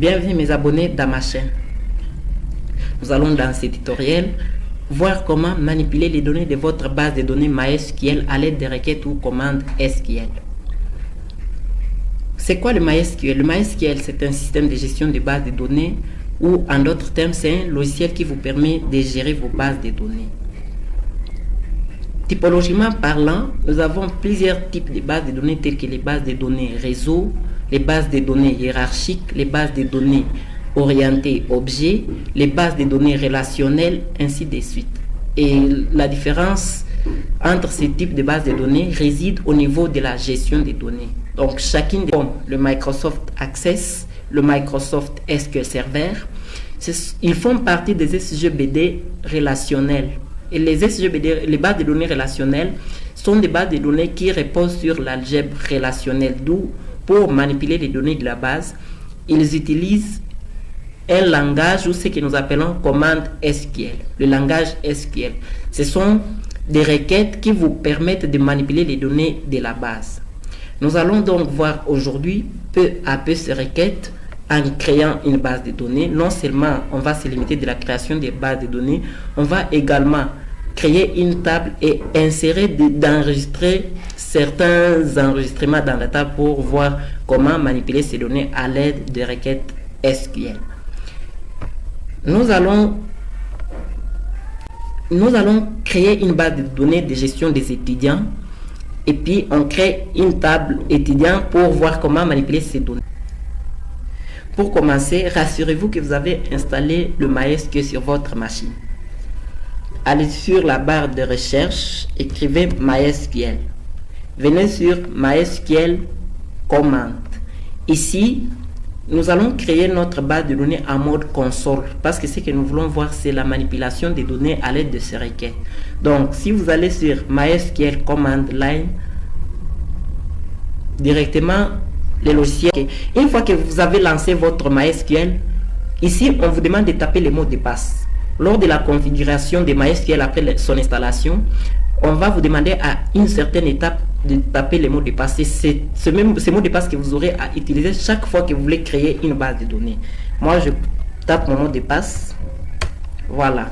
Bienvenue mes abonnés dans ma chaîne. Nous allons dans ce tutoriel voir comment manipuler les données de votre base de données MySQL à l'aide de requêtes ou commandes SQL. C'est quoi le MySQL? Le MySQL, c'est un système de gestion de bases de données ou en d'autres termes, c'est un logiciel qui vous permet de gérer vos bases de données. Typologiquement parlant, nous avons plusieurs types de bases de données telles que les bases de données réseau, les bases de données hiérarchiques, les bases de données orientées objets, les bases de données relationnelles, ainsi de suite. Et la différence entre ces types de bases de données réside au niveau de la gestion des données. Donc chacune des le Microsoft Access, le Microsoft SQL Server, ils font partie des SGBD relationnels. Et les SGBD, les bases de données relationnelles, sont des bases de données qui reposent sur l'algèbre relationnelle, d'où pour manipuler les données de la base, ils utilisent un langage ou ce que nous appelons commande SQL. Le langage SQL, ce sont des requêtes qui vous permettent de manipuler les données de la base. Nous allons donc voir aujourd'hui peu à peu ces requêtes en créant une base de données. Non seulement on va se limiter de la création des bases de données, on va également créer une table et insérer d'enregistrer certains enregistrements dans la table pour voir comment manipuler ces données à l'aide de requêtes SQL. Nous allons créer une base de données de gestion des étudiants et puis on crée une table étudiant pour voir comment manipuler ces données. Pour commencer, rassurez-vous que vous avez installé le MySQL sur votre machine. Allez sur la barre de recherche, écrivez MySQL. Venez sur MySQL Command. Ici, nous allons créer notre base de données en mode console parce que ce que nous voulons voir, c'est la manipulation des données à l'aide de ces requêtes. Donc, si vous allez sur MySQL Command Line, directement, le logiciel. Une fois que vous avez lancé votre MySQL, ici, on vous demande de taper les mots de passe. Lors de la configuration de MySQL après son installation, on va vous demander à une certaine étape de taper les mots de passe. C'est ces mots de passe que vous aurez à utiliser chaque fois que vous voulez créer une base de données. Moi, je tape mon mot de passe. Voilà.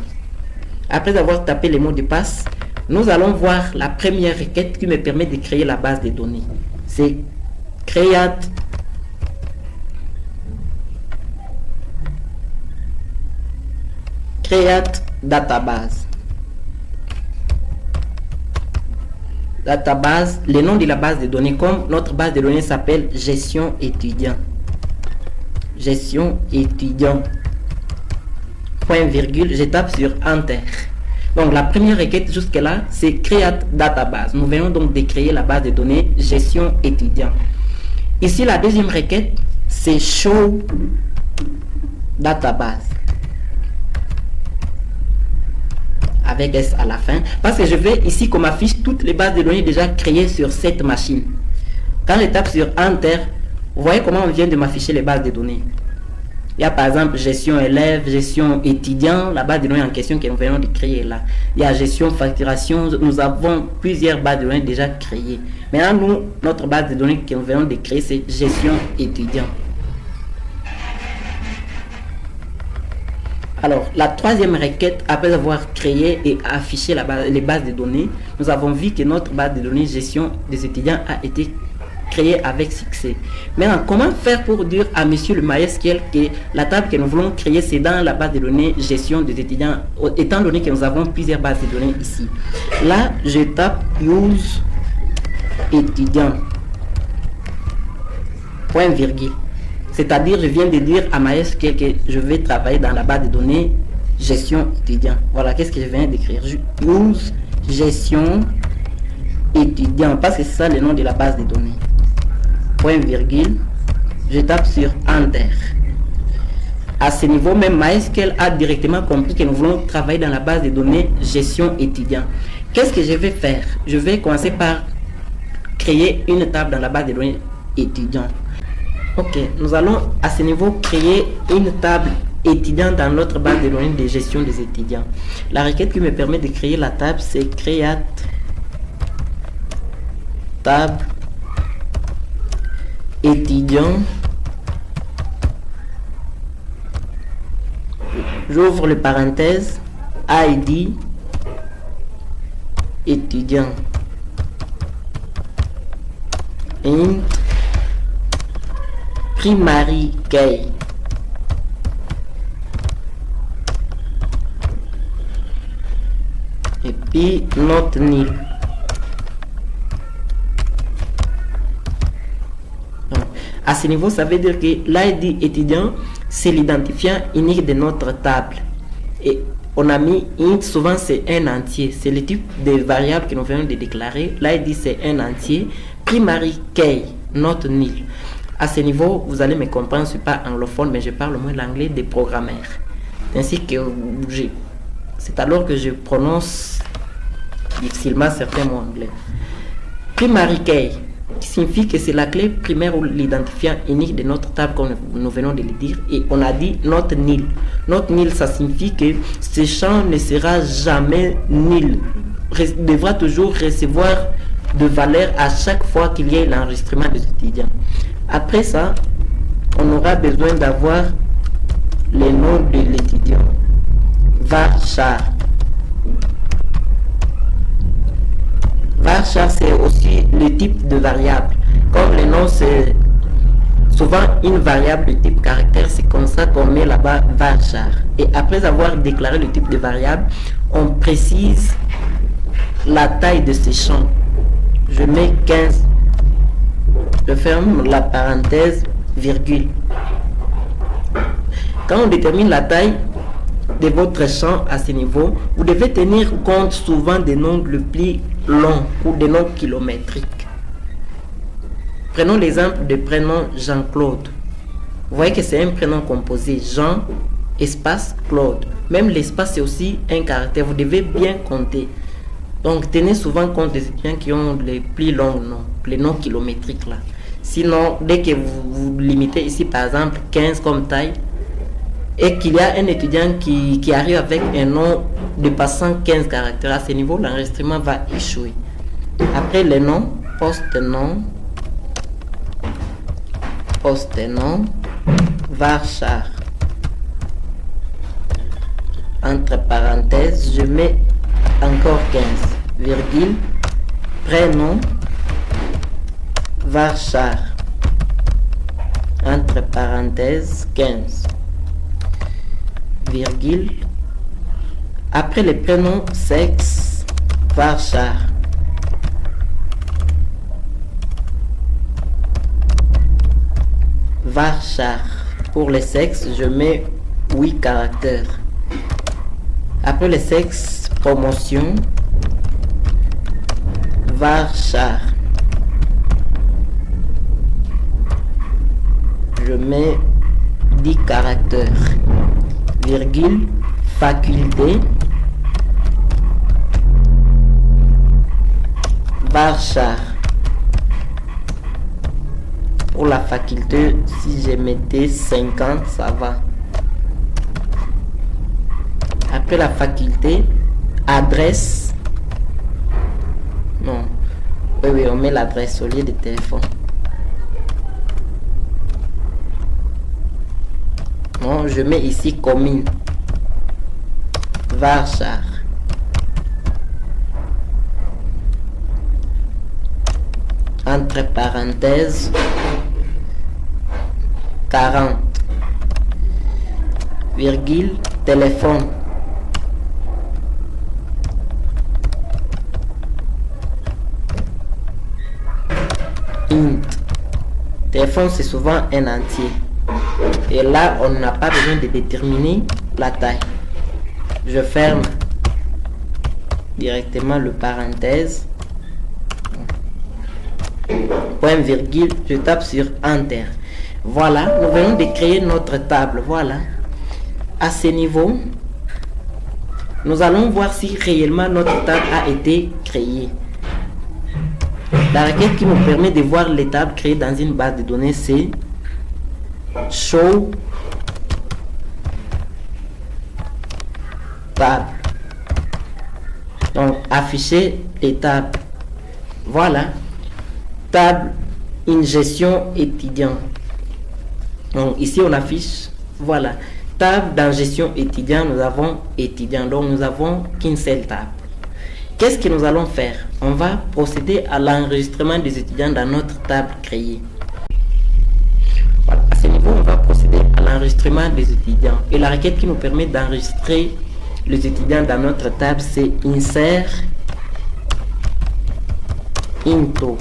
Après avoir tapé les mots de passe, nous allons voir la première requête qui me permet de créer la base de données. C'est create database. Database, le nom de la base de données, comme notre base de données s'appelle gestion étudiant. Gestion étudiant. Point virgule, je tape sur Enter. Donc la première requête jusque là, c'est create database. Nous venons donc de créer la base de données gestion étudiant. Ici, la deuxième requête, c'est show database. Avec S à la fin. Parce que je vais ici qu'on m'affiche toutes les bases de données déjà créées sur cette machine. Quand je tape sur Enter, vous voyez comment on vient de m'afficher les bases de données. Il y a par exemple gestion élève, gestion étudiant, la base de données en question que nous venons de créer là. Il y a gestion facturation, nous avons plusieurs bases de données déjà créées. Maintenant, nous, notre base de données que nous venons de créer, c'est gestion étudiant. Alors, la troisième requête, après avoir créé et affiché les bases de données, nous avons vu que notre base de données gestion des étudiants a été créée avec succès. Maintenant, comment faire pour dire à monsieur le MySQL que la table que nous voulons créer, c'est dans la base de données gestion des étudiants, étant donné que nous avons plusieurs bases de données ici. Là, je tape use étudiant. Point virgule. C'est-à-dire, je viens de dire à MySQL que je vais travailler dans la base de données gestion étudiant. Voilà, qu'est-ce que je viens d'écrire? Use gestion étudiant, parce que c'est ça le nom de la base de données. Point virgule, je tape sur Enter. À ce niveau, même MySQL a directement compris que nous voulons travailler dans la base de données gestion étudiant. Qu'est-ce que je vais faire? Je vais commencer par créer une table dans la base de données étudiant. Ok, nous allons à ce niveau créer une table étudiant dans notre base de données de gestion des étudiants. La requête qui me permet de créer la table, c'est create table étudiant J'ouvre le parenthèse, ID étudiant, int primary key, et puis note nil. À ce niveau, ça veut dire que l'ID étudiant, c'est l'identifiant unique de notre table. Et on a mis int, souvent c'est un entier. C'est le type de variable que nous venons de déclarer. L'ID c'est un entier. Primary key, not nil. À ce niveau, vous allez me comprendre, je ne suis pas anglophone, mais je parle au moins l'anglais des programmeurs. Ainsi que c'est alors que je prononce difficilement certains mots anglais. Primary key signifie que c'est la clé primaire ou l'identifiant unique de notre table, comme nous venons de le dire, et on a dit not nil. Not nil, ça signifie que ce champ ne sera jamais nil, devra toujours recevoir de valeur à chaque fois qu'il y ait l'enregistrement des étudiants. Après ça, on aura besoin d'avoir le nom de l'étudiant. Varchar. Varchar, c'est aussi le type de variable. Comme le nom, c'est souvent une variable de type caractère, c'est comme ça qu'on met là-bas varchar. Et après avoir déclaré le type de variable, on précise la taille de ce champ. Je mets 15. Je ferme la parenthèse, virgule. Quand on détermine la taille de votre champ à ce niveau, vous devez tenir compte souvent des noms le plus longs ou des noms kilométriques. Prenons l'exemple du prénom Jean-Claude. Vous voyez que c'est un prénom composé. Jean, espace, Claude. Même l'espace, c'est aussi un caractère. Vous devez bien compter. Donc, tenez souvent compte des étudiants qui ont les plus longs noms, les noms kilométriques là. Sinon, dès que vous limitez ici, par exemple, 15 comme taille, et qu'il y a un étudiant qui arrive avec un nom dépassant 15 caractères, à ce niveau, l'enregistrement va échouer. Après les noms, post-nom, varchar. Entre parenthèses, je mets encore 15, virgule, prénom, varchar. Entre parenthèses, 15. Virgule. Après les prénoms, sexe, varchar. Varchar. Pour les sexes, je mets 8 caractères. Après les sexes, promotion, varchar. Je mets 10 caractères. Virgule, faculté, varchar. Pour la faculté, si je mettais 50, ça va. Après la faculté, adresse. Non. Oui, on met l'adresse au lieu de téléphone. Non, je mets ici commune. Varchar. Entre parenthèses, 40. Virgule, téléphone. Int. Téléphone, c'est souvent un entier. Et là, on n'a pas besoin de déterminer la taille. Je ferme directement le parenthèse. Point virgule, je tape sur Enter. Voilà, nous venons de créer notre table. Voilà. À ce niveau, nous allons voir si réellement notre table a été créée. La requête qui nous permet de voir les tables créées dans une base de données, c'est show table. Donc, afficher les tables. Voilà. Table, une gestion étudiant. Donc, ici, on affiche, voilà, table dans gestion étudiant, nous avons étudiant, donc nous avons qu'une seule table. Qu'est-ce que nous allons faire? On va procéder à l'enregistrement des étudiants dans notre table créée. Voilà, à ce niveau, on va procéder à l'enregistrement des étudiants. Et la requête qui nous permet d'enregistrer les étudiants dans notre table, c'est insert into.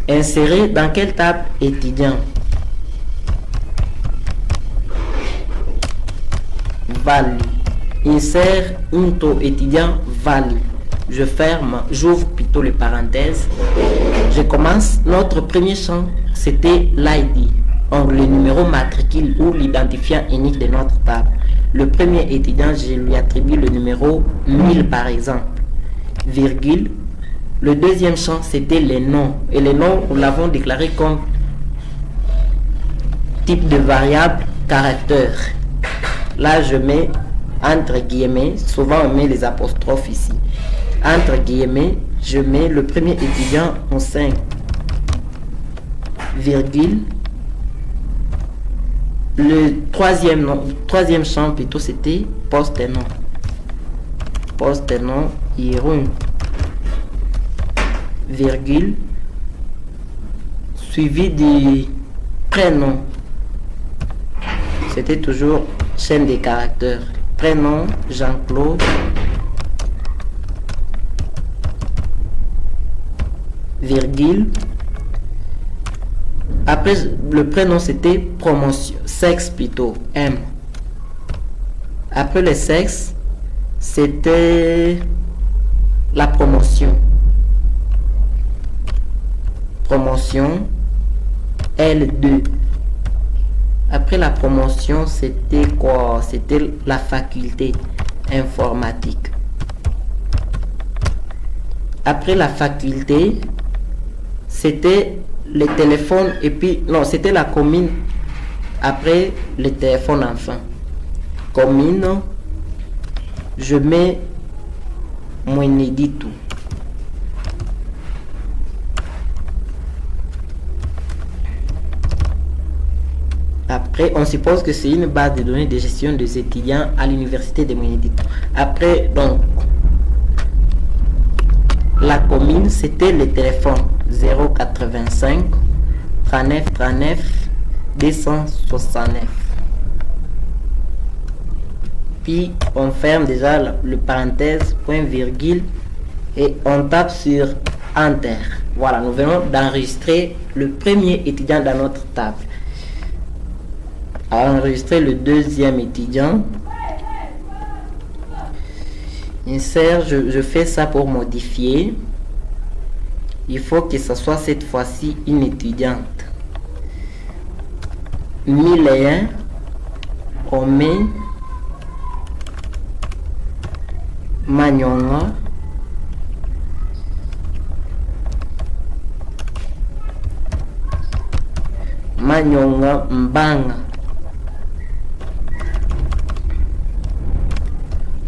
Insérer dans quelle table? Étudiant. Value. Insert into étudiant value. Je ferme, j'ouvre plutôt les parenthèses. Je commence. Notre premier champ, c'était l'ID, donc le numéro matricule ou l'identifiant unique de notre table. Le premier étudiant, je lui attribue le numéro 1000 par exemple, virgule. Le deuxième champ, c'était les noms. Et les noms, nous l'avons déclaré comme type de variable caractère. Là, je mets entre guillemets, souvent on met les apostrophes ici. Entre guillemets, je mets le premier étudiant en 5, virgule. Le troisième champ plutôt, c'était poste-nom. Poste-nom, Irun, virgule, suivi du prénom. C'était toujours chaîne des caractères. Prénom, Jean-Claude, virgule. Après le prénom, c'était promotion, sexe plutôt, M. Après le sexe, c'était la promotion. Promotion, L2. Après la promotion, c'était quoi? C'était la faculté informatique. Après la faculté, c'était le téléphone et puis, non, c'était la commune. Après le téléphone enfin. Commune, je mets mon inédit. Après, on suppose que c'est une base de données de gestion des étudiants à l'université de Moyenedito. Après, donc, la commune, c'était le téléphone 085 39 39 269. Puis, on ferme déjà le parenthèse, point virgule, et on tape sur Enter. Voilà, nous venons d'enregistrer le premier étudiant dans notre table. À enregistrer le deuxième étudiant. Insert, je fais ça pour modifier. Il faut que ce soit cette fois-ci une étudiante. 1001, on met Manyonga, Manyonga Mbanga.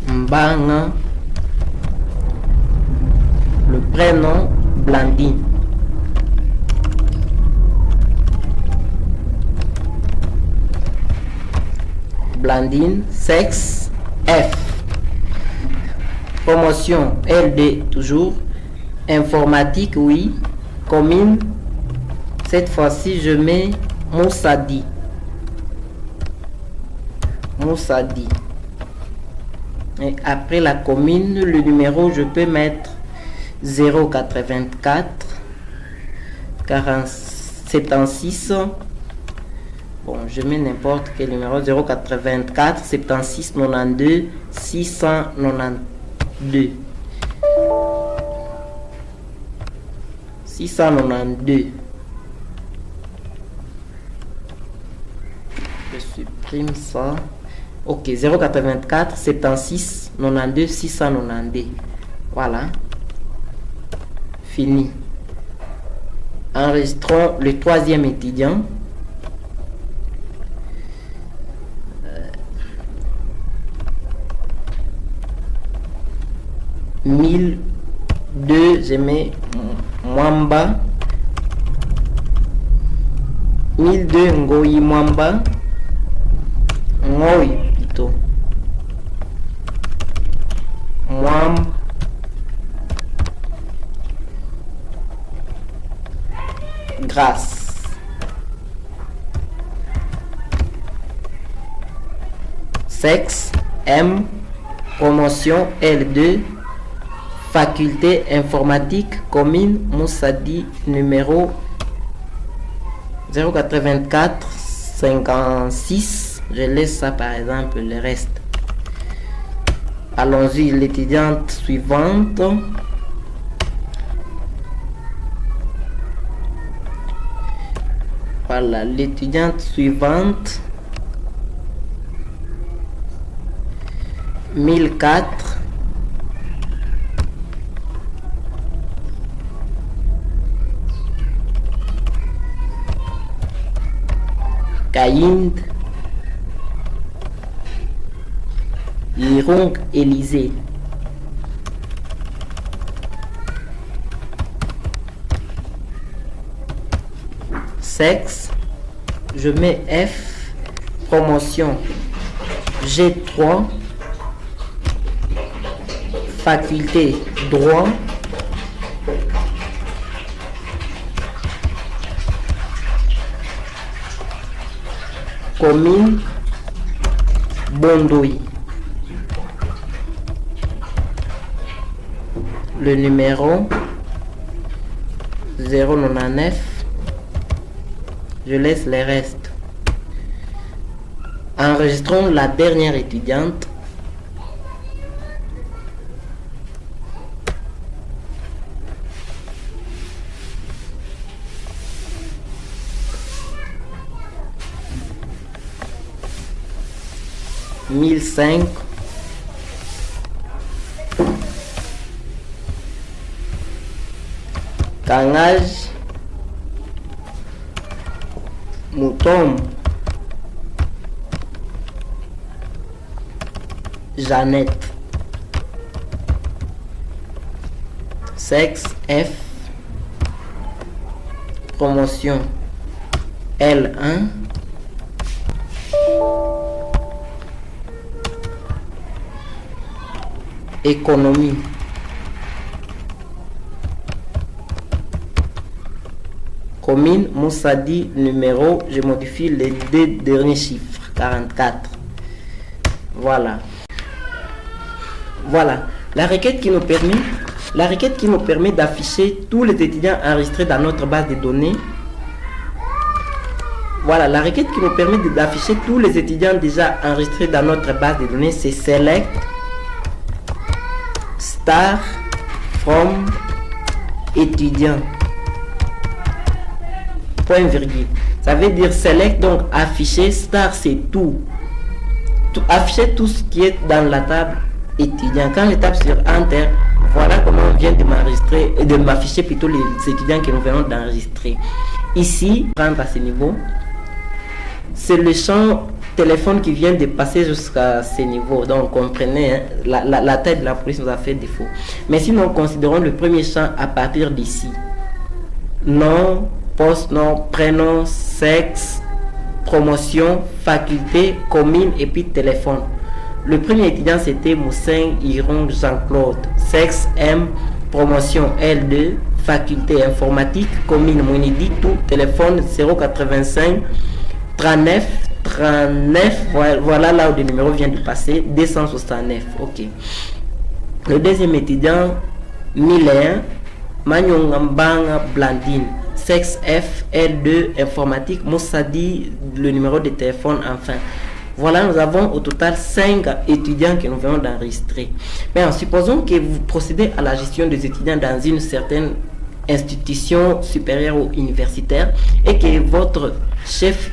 Mbanga. Le prénom Blandine. Blandine. Sexe F. Promotion LD toujours. Informatique oui. Commune. Cette fois-ci je mets Moussadi. Moussadi. Et après la commune, le numéro, je peux mettre 084 76. Bon, je mets n'importe quel numéro. 084 76 92 692. 692. Je supprime ça. Ok, 084 76 92 692. Voilà. Fini. Enregistrons le troisième étudiant. 1002, je mets Mwamba. 1002 Ngoyi Mwamba. moi plutôt. Moi. Grâce. Sexe, M. Promotion, L2. Faculté informatique, commune, Moussadi, numéro 084 56. Je laisse ça par exemple, le reste. Allons-y, l'étudiante suivante. Voilà, l'étudiante suivante. 1004. Caïnd. Irong Élysée. Sexe, je mets F. Promotion, G3. Faculté, droit. Commune, Bondoui. Le numéro 099. Je laisse les restes. Enregistrons la dernière étudiante. « 1005 » Kangage Mouton Jeannette. Sexe F. Promotion L1. Économie. Commune Moussadi, numéro, je modifie les deux derniers chiffres, 44. Voilà. Voilà. La requête qui nous permet d'afficher tous les étudiants enregistrés dans notre base de données. Voilà, la requête qui nous permet d'afficher tous les étudiants déjà enregistrés dans notre base de données, c'est select star from étudiant. Point virgule. Ça veut dire select, donc afficher, star c'est tout. Afficher tout ce qui est dans la table étudiant. Quand je tape sur enter, voilà comment on vient de m'enregistrer et de m'afficher plutôt les étudiants que nous venons d'enregistrer. Ici, prendre à ce niveau, c'est le champ téléphone qui vient de passer jusqu'à ce niveau. Donc comprenez, hein, la tête de la police nous a fait défaut. Mais si nous considérons le premier champ à partir d'ici, nom, poste, nom, prénom, sexe, promotion, faculté, commune et puis téléphone. Le premier étudiant c'était Moussin Irong Jean-Claude. Sexe M, promotion L2, faculté informatique, commune Mounidi, tout, téléphone 085 39 39, voilà là où le numéro vient de passer, 269. Ok. Le deuxième étudiant, 1001, Magnongambanga Blandine. Sexe F, L2, informatique, Moussadi, le numéro de téléphone, enfin. Voilà, nous avons au total 5 étudiants que nous venons d'enregistrer. Mais en supposons que vous procédez à la gestion des étudiants dans une certaine institution supérieure ou universitaire et que votre chef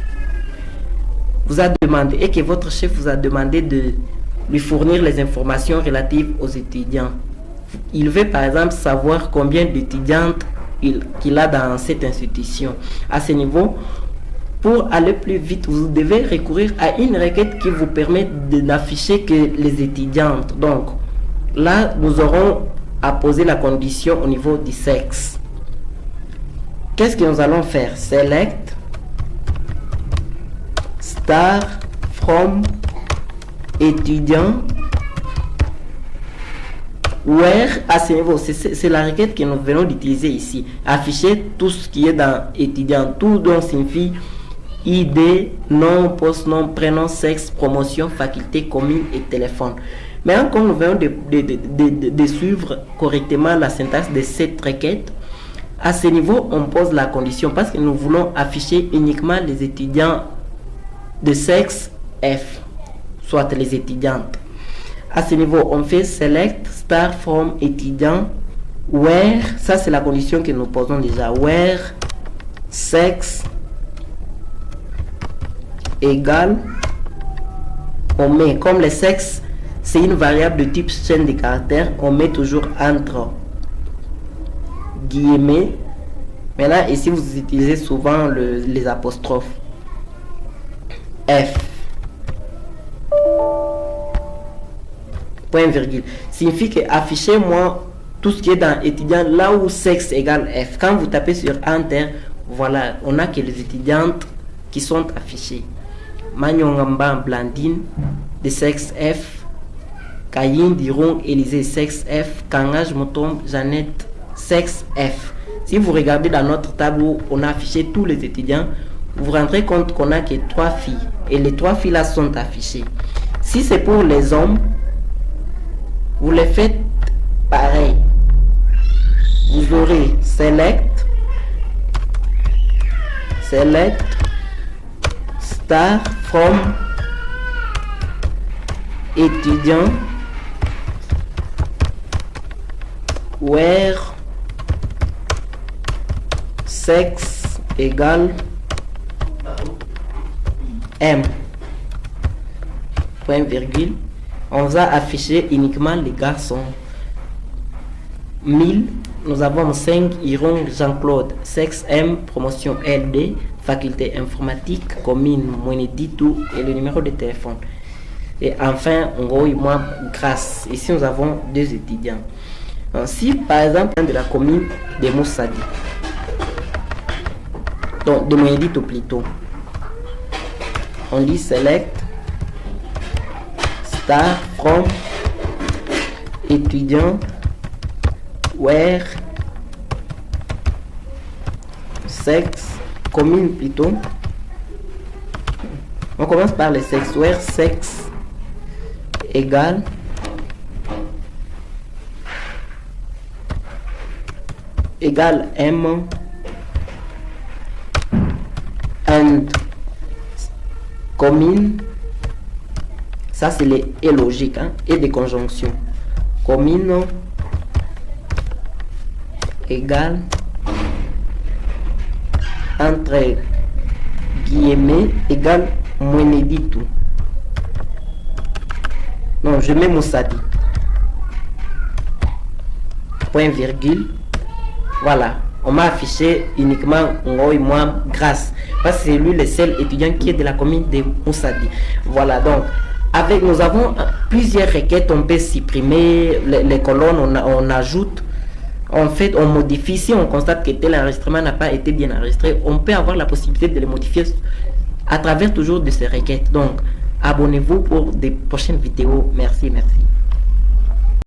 vous a demandé de lui fournir les informations relatives aux étudiants. Il veut par exemple savoir combien d'étudiantes qu'il a dans cette institution. À ce niveau, pour aller plus vite, vous devez recourir à une requête qui vous permet d'afficher que les étudiantes. Donc, là, nous aurons à poser la condition au niveau du sexe. Qu'est-ce que nous allons faire? Select star from étudiant, where, à ce niveau, c'est la requête que nous venons d'utiliser ici. Afficher tout ce qui est dans étudiant, tout dont signifie ID, nom, poste, nom, prénom, sexe, promotion, faculté, commune et téléphone. Maintenant, comme nous venons de suivre correctement la syntaxe de cette requête, à ce niveau, on pose la condition parce que nous voulons afficher uniquement les étudiants de sexe F, soit les étudiantes. À ce niveau, on fait select start from étudiant where, ça c'est la condition que nous posons déjà, where sexe égale, on met, comme le sexe c'est une variable de type chaîne de caractères, on met toujours entre guillemets. Maintenant ici vous utilisez souvent les apostrophes. F point virgule signifie que affichez moi tout ce qui est dans étudiant là où sexe égale F. Quand vous tapez sur enter, voilà, on a que les étudiantes qui sont affichées. Magnongamba Blandine de sexe F, Kayin Diron Élysée sexe F, Kangage Motom Jeannette sexe F. Si vous regardez dans notre tableau, on a affiché tous les étudiants. Vous vous rendrez compte qu'on a que 3 filles et les 3 filles là sont affichées. Si c'est pour les hommes, vous les faites pareil. Vous aurez select star from étudiant where sexe égale M point virgule. On va afficher uniquement les garçons. 1000, nous avons 5 Iron Jean-Claude, sexe M, promotion LD, faculté informatique, commune Moueneditou et le numéro de téléphone. Et enfin, on voit moi grâce. Ici, nous avons 2 étudiants. Si par exemple, de la commune de Moussadi, donc de Moueneditou plutôt, on dit select start from étudiant where sexe commune plutôt. On commence par le sexe, where sexe égale M and commune, ça c'est les et logique hein, et des conjonctions. Commune égale entre guillemets égale Moueneditou. Non, je mets Moussadi. Point virgule. Voilà. On m'a affiché uniquement moi grâce. Parce que c'est lui le seul étudiant qui est de la commune de Moussadi. Voilà donc. Avec, nous avons plusieurs requêtes, on peut supprimer les colonnes, on ajoute, en fait on modifie. Si on constate que tel enregistrement n'a pas été bien enregistré, on peut avoir la possibilité de le modifier à travers toujours de ces requêtes. Donc abonnez-vous pour des prochaines vidéos. Merci.